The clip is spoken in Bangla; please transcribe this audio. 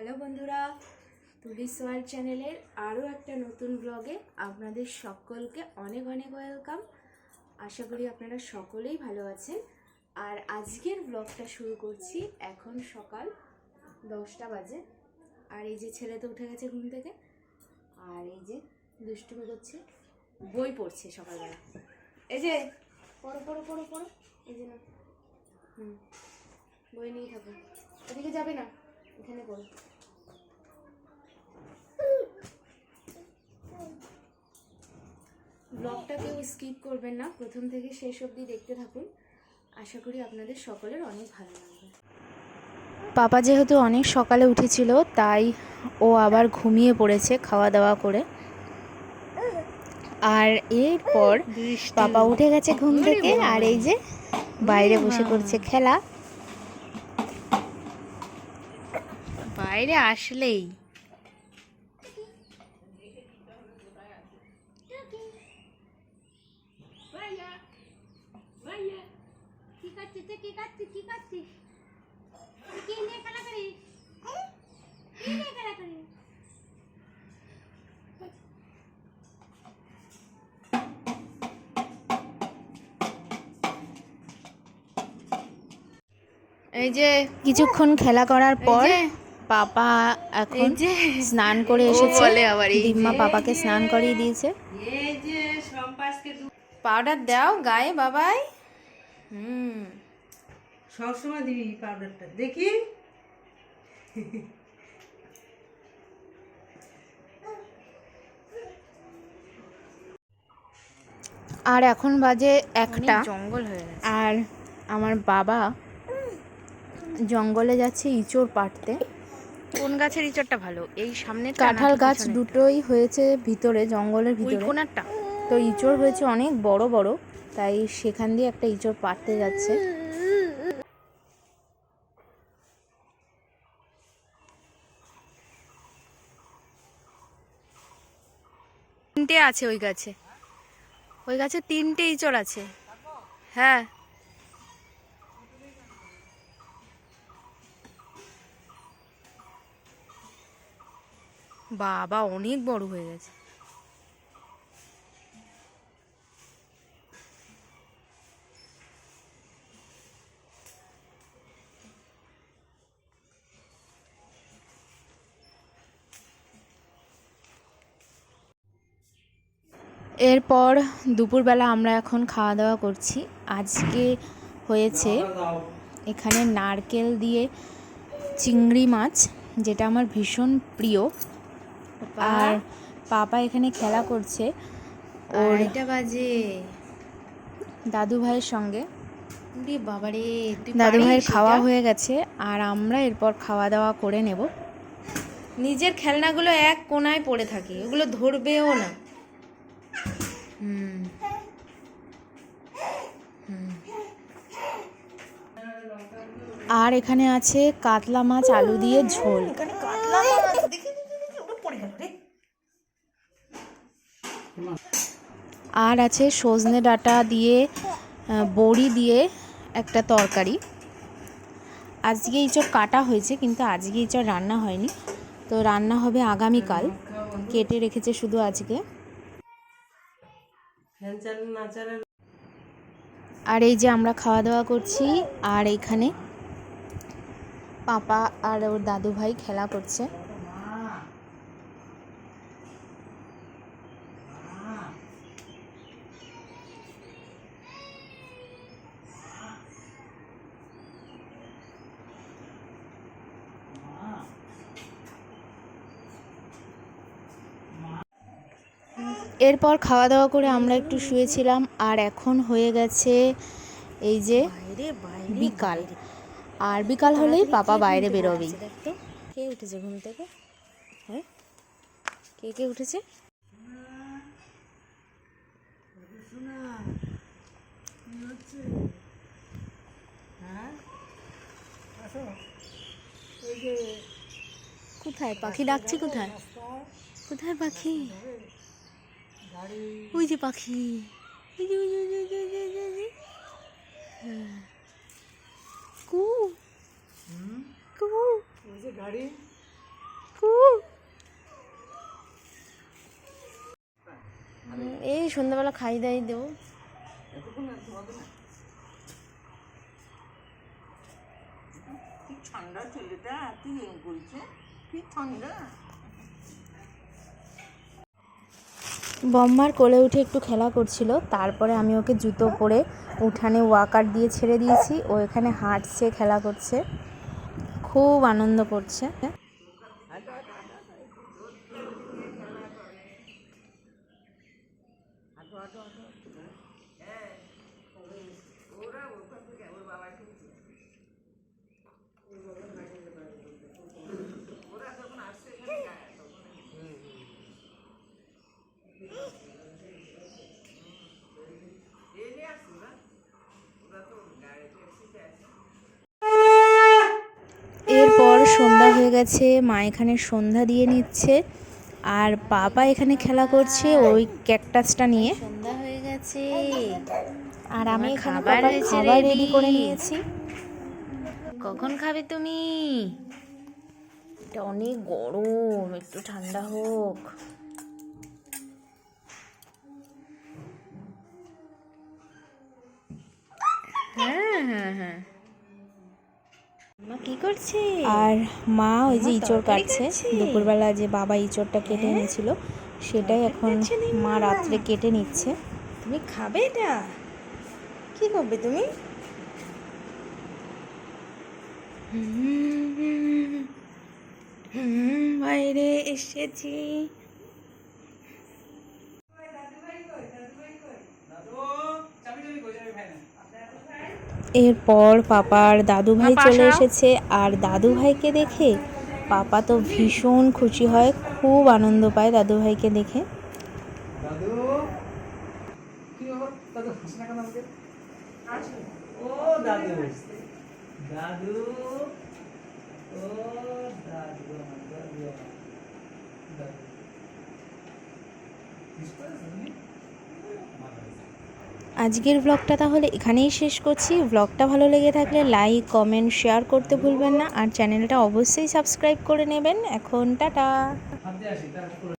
হ্যালো বন্ধুরা, তুলিস ওয়ার্ল্ড চ্যানেলের আরও একটা নতুন ব্লগে আপনাদের সকলকে অনেক অনেক ওয়েলকাম। আশা করি আপনারা সকলেই ভালো আছেন। আর আজকের ব্লগটা শুরু করছি এখন সকাল 10টা বাজে। আর এই যে ছেলে তো উঠে গেছে ঘুম থেকে, আর এই যে দুষ্টুমি করছে, বই পড়ছে সকালবেলা। এই যে পড়ো পড়ো পড়ো পড়ো, এই যে না, বই নিয়ে থাকো, ওদিকে যাবে না, এখানে পড়ো। ব্লগটা কেউ স্কিপ করবেন না, প্রথম থেকে শেষ অবধি দেখতে থাকুন। আশা করি আপনাদের সকলের অনেক ভালো লাগবে। পাপা যেহেতু অনেক সকালে উঠেছিল, তাই ও আবার ঘুমিয়ে পড়েছে খাওয়া দাওয়া করে। আর এরপর পাপা উঠে গেছে ঘুম থেকে, আর এই যে বাইরে বসে করছে খেলা। বাইরে আসলেই এই যে কিছুক্ষণ খেলা করার পর পাপা এখন স্নান করে এসেছে। দিম্মা পাপাকে স্নান করিয়ে দিয়েছে। পাউডার দাও গায়ে বাবাই। সবসময় দিবি পাউডারটা, দেখি। আর এখন বাজে 1টা, জঙ্গল হয়ে গেছে। আর আমার বাবা জঙ্গলে যাচ্ছে ইঁচড় পাড়তে। কোন গাছের ইঁচড়টা ভালো? এই সামনে কাঁঠাল গাছ দুটোই হয়েছে ভিতরে, জঙ্গলের ভিতরে। কোনটা? তো ইঁচড় হয়েছে অনেক বড় বড়, তাই সেখান দিয়ে একটা ইঁচড় পাড়তে যাচ্ছে। তিনটে আছে ওই গাছে, ওই গাছে 3টে ইঁচড় আছে। হ্যাঁ, বাবা অনেক বড় হয়ে গেছে। এরপর দুপুরবেলা আমরা এখন খাওয়া দাওয়া করছি। আজকে হয়েছে এখানে নারকেল দিয়ে চিংড়ি মাছ, যেটা আমার ভীষণ প্রিয়। আর পাপা এখানে খেলা করছে ওর দাদু ভাইয়ের সঙ্গে। দাদু ভাইয়ের খাওয়া হয়ে গেছে, আর আমরা এরপর খাওয়া দাওয়া করে নেব। নিজের খেলনাগুলো এক কোনায় পড়ে থাকে, ওগুলো ধরবেও না। আর এখানে আছে কাতলা মাছ আলু দিয়ে ঝোল। আর আছে সজনে ডাঁটা দিয়ে বড়ি দিয়ে একটা তরকারি। আজকে ইঁচড় কাটা হয়েছে, কিন্তু আজকে ইঁচড় রান্না হয়নি, তো রান্না হবে আগামীকাল। কেটে রেখেছে শুধু আজকে। আর এই যে আমরা খাওয়া দাওয়া করছি, আর এইখানে পাপা আর ওর দাদু ভাই খেলা করছে। এরপর খাওয়া দাওয়া করে আমরা একটু শুয়েছিলাম। আর এখন হয়ে গেছে এই যে বিকাল, আর বিকাল হলেই পাপা বাইরে বেরোবেই। কে উঠেছে ঘুম থেকে? হ্যাঁ, কে কে উঠেছে? কোথায় পাখি ডাকছে? কোথায় কোথায় পাখি? ওই যে পাখি, কু কু। গাড়ি সন্ধ্যাবেলা খাই দাই দেবো। কি ঠান্ডা ছেলেটা, এত ইয়ে করছে, কি ঠান্ডা। বম্মার কোলে উঠে একটু খেলা করছিল, তারপরে আমি ওকে জুতো পরে উঠানে ওয়াকার দিয়ে ছেড়ে দিয়েছি। ও এখানে হাঁটছে, খেলা করছে, খুব আনন্দ করছে। এরপর সন্ধ্যা হয়ে গেছে, মা এখানে সন্ধ্যা দিয়ে নিচ্ছে আর বাবা এখানে খেলা করছে ওই ক্যাকটাসটা নিয়ে। সন্ধ্যা হয়ে গেছে আর আমি এখানে খাবার রেডি করে নিয়েছি। কখন খাবে তুমি? এটা অনেক গরম, একটু ঠান্ডা হোক। হ্যাঁ হ্যাঁ হ্যাঁ, মা কি করছে? আর মা ওই যে ইঁচড় কাটছে, দুপুরবেলা যে বাবা ইঁচড়টা কেটে এনেছিল সেটাই এখন মা রাত্রে কেটে নিচ্ছে। তুমি খাবে এটা? কি করবে তুমি? বাইরে এসেছি। এরপর পাপার দাদু ভাই চলে এসেছে আর দাদু ভাইকে দেখে পাপা তো ভীষণ খুশি হয়, খুব আনন্দ পায় দাদু ভাইকে দেখে। দাদু কি ব্যাপার? দাদু হাসি না কেন আমাকে? ও দাদু, দাদু, ও দাদু, দাদু, দাদু। আজকের ব্লগটা তাহলে এখানেই শেষ করছি। ব্লগটা ভালো লেগে থাকলে লাইক, কমেন্ট, শেয়ার করতে ভুলবেন না আর চ্যানেলটা অবশ্যই সাবস্ক্রাইব করে নেবেন। এখন টাটা। ভাবতে আসি তারপর